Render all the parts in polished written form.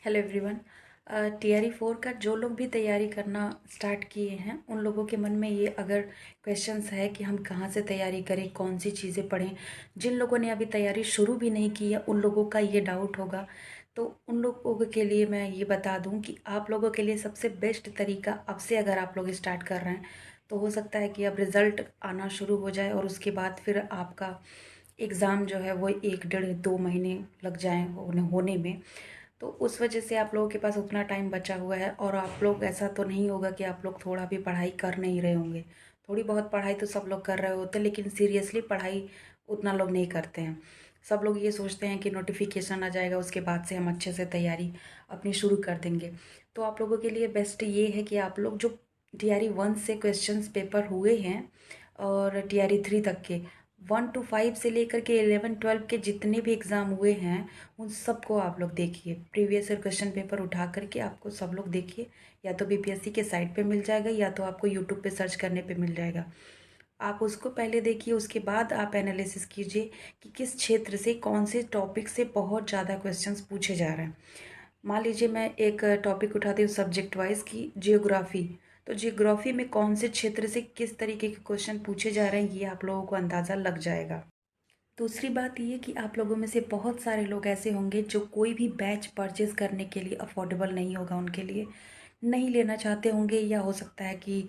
Hello everyone. TRE 4 का जो लोग भी तैयारी करना स्टार्ट किए हैं उन लोगों के मन में ये अगर क्वेश्चंस है कि हम कहाँ से तैयारी करें, कौन सी चीज़ें पढ़ें। जिन लोगों ने अभी तैयारी शुरू भी नहीं की है उन लोगों का ये डाउट होगा। तो उन लोगों के लिए मैं ये बता दूं कि आप लोगों के लिए सबसे बेस्ट तरीका अब से अगर आप लोग स्टार्ट कर रहे हैं तो हो सकता है कि अब रिज़ल्ट आना शुरू हो जाए और उसके बाद फिर आपका एग्ज़ाम जो है वो 1 डेढ़ 2 महीने लग जाएँ होने में। तो उस वजह से आप लोगों के पास उतना टाइम बचा हुआ है और आप लोग ऐसा तो नहीं होगा कि आप लोग थोड़ा भी पढ़ाई कर नहीं रहे होंगे। थोड़ी बहुत पढ़ाई तो सब लोग कर रहे होते हैं, लेकिन सीरियसली पढ़ाई उतना लोग नहीं करते हैं। सब लोग ये सोचते हैं कि नोटिफिकेशन आ जाएगा उसके बाद से हम अच्छे से तैयारी अपनी शुरू कर देंगे। तो आप लोगों के लिए बेस्ट ये है कि आप लोग जो टीआरई 1 से क्वेश्चंस पेपर हुए हैं और टीआरई 3 तक के 1 to 5 से लेकर के 11 12 के जितने भी एग्ज़ाम हुए हैं उन सबको आप लोग देखिए। प्रीवियस ईयर क्वेश्चन पेपर उठा करके आपको सब लोग देखिए, या तो बीपीएससी के साइट पे मिल जाएगा या तो आपको यूट्यूब पे सर्च करने पे मिल जाएगा। आप उसको पहले देखिए, उसके बाद आप एनालिसिस कीजिए कि किस क्षेत्र से कौन से टॉपिक से बहुत ज़्यादा क्वेश्चंस पूछे जा रहे हैं। मान लीजिए मैं एक टॉपिक उठाती हूँ सब्जेक्ट वाइज की जियोग्राफी। तो जियोग्राफी में कौन से क्षेत्र से किस तरीके के क्वेश्चन पूछे जा रहे हैं ये आप लोगों को अंदाज़ा लग जाएगा। दूसरी बात ये कि आप लोगों में से बहुत सारे लोग ऐसे होंगे जो कोई भी बैच परचेज करने के लिए अफोर्डेबल नहीं होगा, उनके लिए नहीं लेना चाहते होंगे, या हो सकता है कि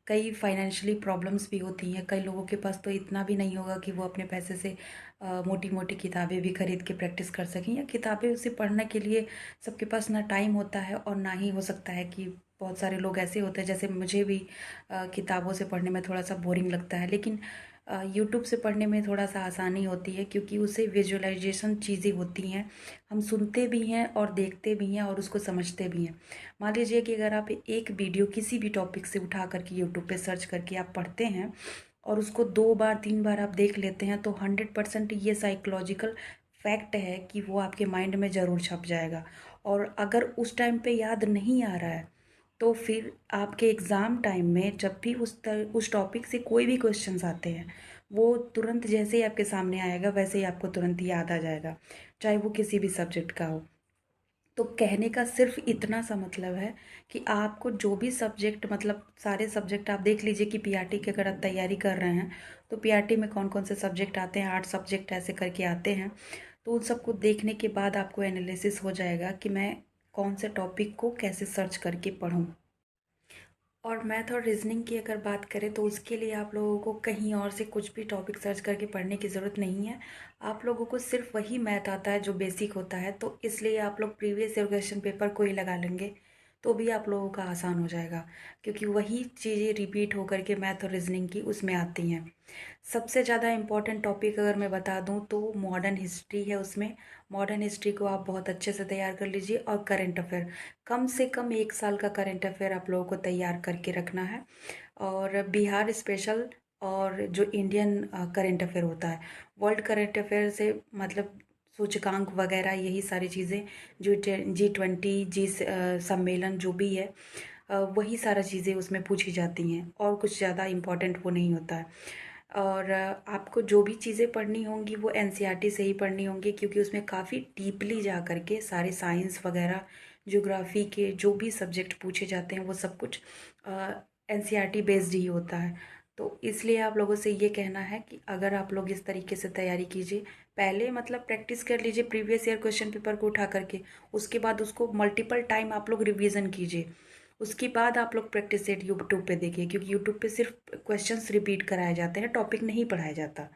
कई फाइनेंशियली प्रॉब्लम्स भी होती हैं। कई लोगों के पास तो इतना भी नहीं होगा कि वो अपने पैसे से मोटी मोटी किताबें भी खरीद के प्रैक्टिस कर सकें, या किताबें उसे पढ़ने के लिए सबके पास ना टाइम होता है और ना ही हो सकता है कि बहुत सारे लोग ऐसे होते हैं जैसे मुझे भी किताबों से पढ़ने में थोड़ा सा बोरिंग लगता है, लेकिन यूट्यूब से पढ़ने में थोड़ा सा आसानी होती है क्योंकि उसे विजुअलाइजेशन चीज़ें होती हैं। हम सुनते भी हैं और देखते भी हैं और उसको समझते भी हैं। मान लीजिए कि अगर आप एक वीडियो किसी भी टॉपिक से उठा करके यूट्यूब पे सर्च करके आप पढ़ते हैं और उसको 2 बार 3 बार आप देख लेते हैं तो 100% ये साइकोलॉजिकल फैक्ट है कि वो आपके माइंड में ज़रूर छप जाएगा। और अगर उस टाइम पे याद नहीं आ रहा है तो फिर आपके एग्ज़ाम टाइम में जब भी उस टॉपिक से कोई भी क्वेश्चंस आते हैं वो तुरंत जैसे ही आपके सामने आएगा वैसे ही आपको तुरंत याद आ जाएगा, चाहे वो किसी भी सब्जेक्ट का हो। तो कहने का सिर्फ इतना सा मतलब है कि आपको जो भी सब्जेक्ट, मतलब सारे सब्जेक्ट आप देख लीजिए कि पीआरटी की अगर आप तैयारी कर रहे हैं तो पीआरटी में कौन कौन से सब्जेक्ट आते हैं, 8 सब्जेक्ट ऐसे करके आते हैं। तो उन सबको देखने के बाद आपको एनालिसिस हो जाएगा कि मैं कौन से टॉपिक को कैसे सर्च करके पढूं। और मैथ और रीजनिंग की अगर बात करें तो उसके लिए आप लोगों को कहीं और से कुछ भी टॉपिक सर्च करके पढ़ने की ज़रूरत नहीं है। आप लोगों को सिर्फ वही मैथ आता है जो बेसिक होता है, तो इसलिए आप लोग प्रीवियस ईयर क्वेश्चन पेपर को ही लगा लेंगे तो भी आप लोगों का आसान हो जाएगा, क्योंकि वही चीज़ें रिपीट होकर के मैथ और रीजनिंग की उसमें आती हैं। सबसे ज़्यादा इम्पॉर्टेंट टॉपिक अगर मैं बता दूं तो मॉडर्न हिस्ट्री है उसमें। मॉडर्न हिस्ट्री को आप बहुत अच्छे से तैयार कर लीजिए और करंट अफेयर, कम से कम 1 साल का करंट अफेयर आप लोगों को तैयार करके रखना है। और बिहार स्पेशल और जो इंडियन करंट अफेयर होता है, वर्ल्ड करंट अफेयर से मतलब सूचकांक वगैरह यही सारी चीज़ें जो G20 सम्मेलन जो भी है वही सारा चीज़ें उसमें पूछी जाती हैं और कुछ ज़्यादा इम्पोर्टेंट वो नहीं होता है। और आपको जो भी चीज़ें पढ़नी होंगी वो एनसीईआरटी से ही पढ़नी होंगी, क्योंकि उसमें काफ़ी डीपली जा करके सारे साइंस वगैरह ज्योग्राफी के जो भी सब्जेक्ट पूछे जाते हैं वो सब कुछ एनसीईआरटी बेस्ड ही होता है। तो इसलिए आप लोगों से ये कहना है कि अगर आप लोग इस तरीके से तैयारी कीजिए, पहले मतलब प्रैक्टिस कर लीजिए प्रीवियस ईयर क्वेश्चन पेपर को उठा करके, उसके बाद उसको मल्टीपल टाइम आप लोग रिवीजन कीजिए। उसके बाद आप लोग प्रैक्टिस सेट यूट्यूब पे देखिए, क्योंकि यूट्यूब पे सिर्फ क्वेश्चंस रिपीट कराए जाते हैं, टॉपिक नहीं पढ़ाया जाता।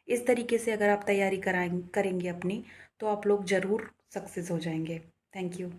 इस तरीके से अगर आप तैयारी करेंगे अपनी तो आप लोग ज़रूर सक्सेस हो जाएंगे। Thank you.